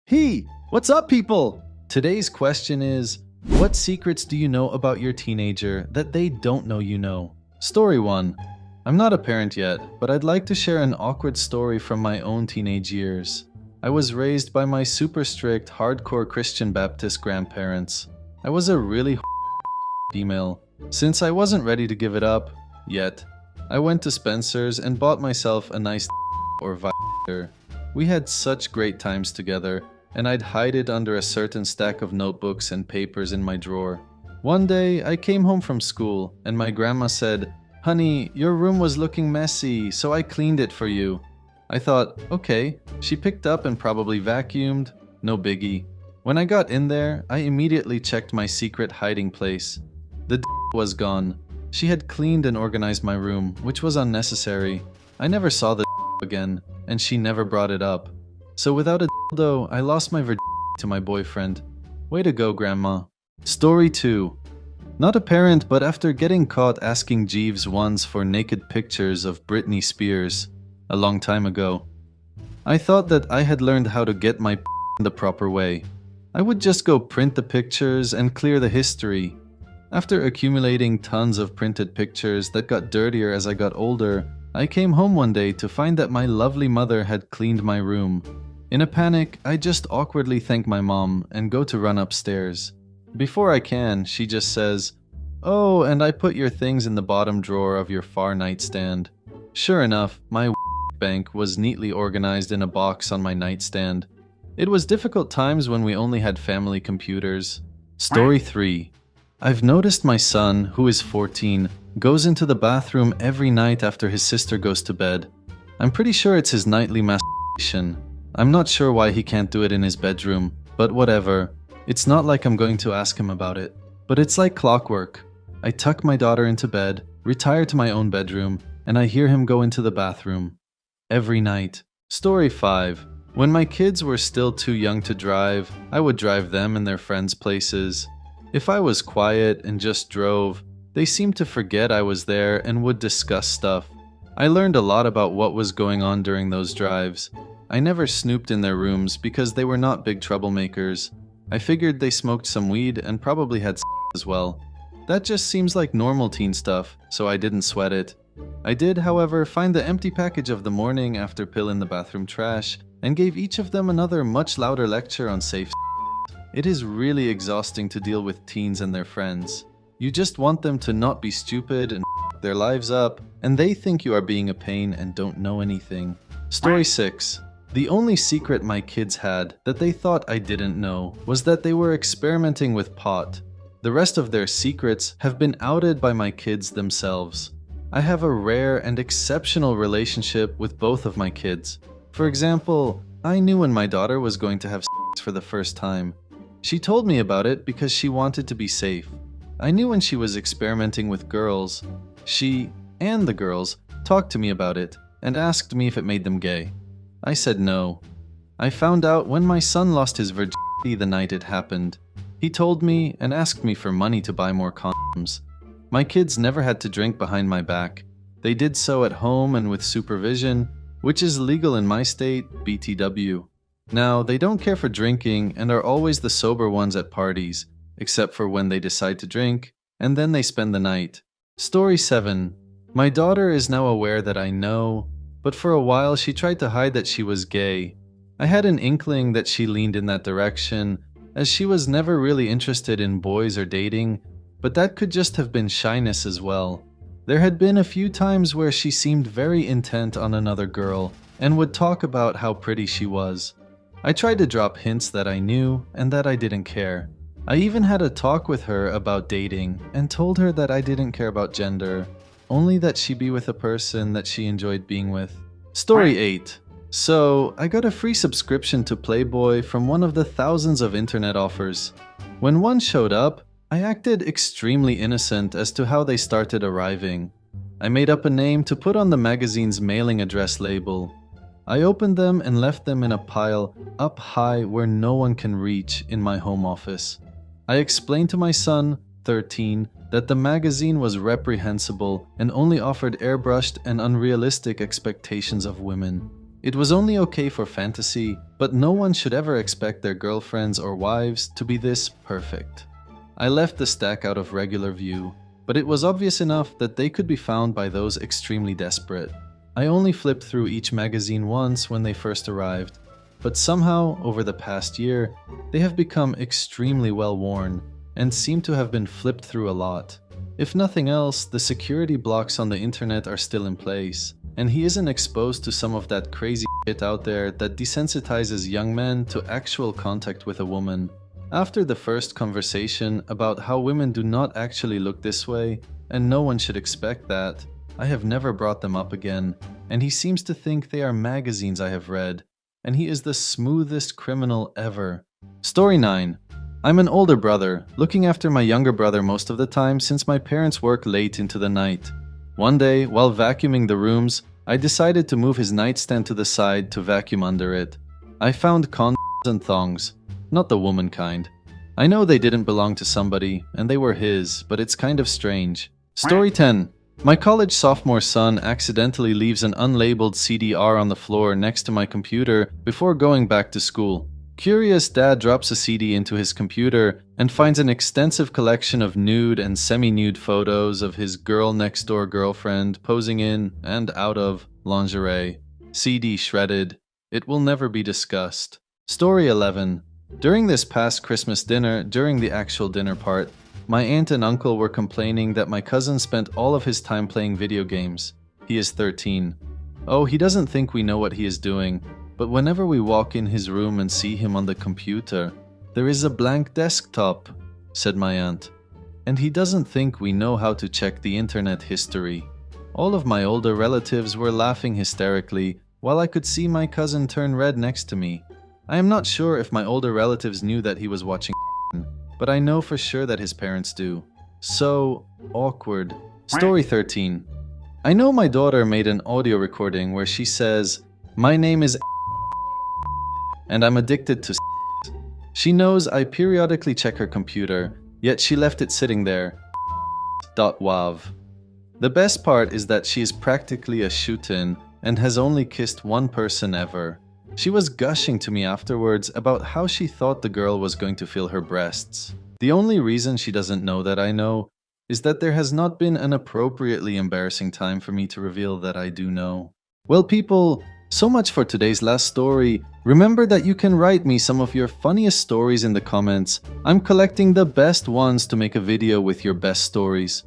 Hey, what's up, people? Today's question is, what secrets do you know about your teenager that they don't know you know? Story 1. I'm not a parent yet, but I'd like to share an awkward story from my own teenage years. I was raised by my super strict, hardcore Christian Baptist grandparents. I was a really female. Since I wasn't ready to give it up, yet, I went to Spencer's and bought myself a nice or vibrator. We had such great times together, and I'd hide it under a certain stack of notebooks and papers in my drawer. One day, I came home from school, and my grandma said, "Honey, your room was looking messy, so I cleaned it for you." I thought, okay, she picked up and probably vacuumed, no biggie. When I got in there, I immediately checked my secret hiding place. The was gone. She had cleaned and organized my room, which was unnecessary. I never saw the again, and she never brought it up. So without a dildo, I lost my virginity to my boyfriend. Way to go, Grandma. Story 2. Not a parent, but after getting caught asking Jeeves once for naked pictures of Britney Spears a long time ago, I thought that I had learned how to get my the proper way. I would just go print the pictures and clear the history. After accumulating tons of printed pictures that got dirtier as I got older, I came home one day to find that my lovely mother had cleaned my room. In a panic, I just awkwardly thank my mom and go to run upstairs. Before I can, she just says, "Oh, and I put your things in the bottom drawer of your far nightstand." Sure enough, my bank was neatly organized in a box on my nightstand. It was difficult times when we only had family computers. Story 3. I've noticed my son, who is 14, goes into the bathroom every night after his sister goes to bed. I'm pretty sure it's his nightly masturbation. I'm not sure why he can't do it in his bedroom, but whatever. It's not like I'm going to ask him about it. But it's like clockwork. I tuck my daughter into bed, retire to my own bedroom, and I hear him go into the bathroom. Every night. Story 5. When my kids were still too young to drive, I would drive them and their friends places. If I was quiet and just drove, they seemed to forget I was there and would discuss stuff. I learned a lot about what was going on during those drives. I never snooped in their rooms because they were not big troublemakers. I figured they smoked some weed and probably had as well. That just seems like normal teen stuff, so I didn't sweat it. I did, however, find the empty package of the morning after pill in the bathroom trash and gave each of them another much louder lecture on safe. It is really exhausting to deal with teens and their friends. You just want them to not be stupid and their lives up, and they think you are being a pain and don't know anything. Story 6. The only secret my kids had that they thought I didn't know was that they were experimenting with pot. The rest of their secrets have been outed by my kids themselves. I have a rare and exceptional relationship with both of my kids. For example, I knew when my daughter was going to have sex for the first time. She told me about it because she wanted to be safe. I knew when she was experimenting with girls. She, and the girls, talked to me about it and asked me if it made them gay. I said no. I found out when my son lost his virginity the night it happened. He told me and asked me for money to buy more condoms. My kids never had to drink behind my back. They did so at home and with supervision, which is legal in my state, BTW. Now, they don't care for drinking and are always the sober ones at parties, except for when they decide to drink, and then they spend the night. Story 7. My daughter is now aware that I know, but for a while she tried to hide that she was gay. I had an inkling that she leaned in that direction, as she was never really interested in boys or dating, but that could just have been shyness as well. There had been a few times where she seemed very intent on another girl, and would talk about how pretty she was. I tried to drop hints that I knew, and that I didn't care. I even had a talk with her about dating, and told her that I didn't care about gender, only that she be with a person that she enjoyed being with. Story 8. So, I got a free subscription to Playboy from one of the thousands of internet offers. When one showed up, I acted extremely innocent as to how they started arriving. I made up a name to put on the magazine's mailing address label. I opened them and left them in a pile up high where no one can reach in my home office. I explained to my son, 13, that the magazine was reprehensible and only offered airbrushed and unrealistic expectations of women. It was only okay for fantasy, but no one should ever expect their girlfriends or wives to be this perfect. I left the stack out of regular view, but it was obvious enough that they could be found by those extremely desperate. I only flipped through each magazine once when they first arrived, but somehow, over the past year, they have become extremely well worn and seem to have been flipped through a lot. If nothing else, the security blocks on the internet are still in place, and he isn't exposed to some of that crazy shit out there that desensitizes young men to actual contact with a woman. After the first conversation about how women do not actually look this way, and no one should expect that, I have never brought them up again, and he seems to think they are magazines I have read, and he is the smoothest criminal ever. Story 9. I'm an older brother, looking after my younger brother most of the time since my parents work late into the night. One day, while vacuuming the rooms, I decided to move his nightstand to the side to vacuum under it. I found condoms and thongs, not the woman kind. I know they didn't belong to somebody, and they were his, but it's kind of strange. Story 10. My college sophomore son accidentally leaves an unlabeled CDR on the floor next to my computer before going back to school. Curious dad drops a CD into his computer and finds an extensive collection of nude and semi-nude photos of his girl-next-door girlfriend posing in and out of lingerie. CD shredded. It will never be discussed. Story 11. During this past Christmas dinner, during the actual dinner part, my aunt and uncle were complaining that my cousin spent all of his time playing video games. He is 13. Oh, he doesn't think we know what he is doing, but whenever we walk in his room and see him on the computer, there is a blank desktop, said my aunt. And he doesn't think we know how to check the internet history. All of my older relatives were laughing hysterically, while I could see my cousin turn red next to me. I am not sure if my older relatives knew that he was watching, but I know for sure that his parents do. So awkward. Story 13. I know my daughter made an audio recording where she says, "My name is and I'm addicted to sex." She knows I periodically check her computer, yet she left it sitting there. .wav. The best part is that she is practically a shoot-in and has only kissed one person ever. She was gushing to me afterwards about how she thought the girl was going to feel her breasts. The only reason she doesn't know that I know is that there has not been an appropriately embarrassing time for me to reveal that I do know. Well, people, so much for today's last story. Remember that you can write me some of your funniest stories in the comments. I'm collecting the best ones to make a video with your best stories.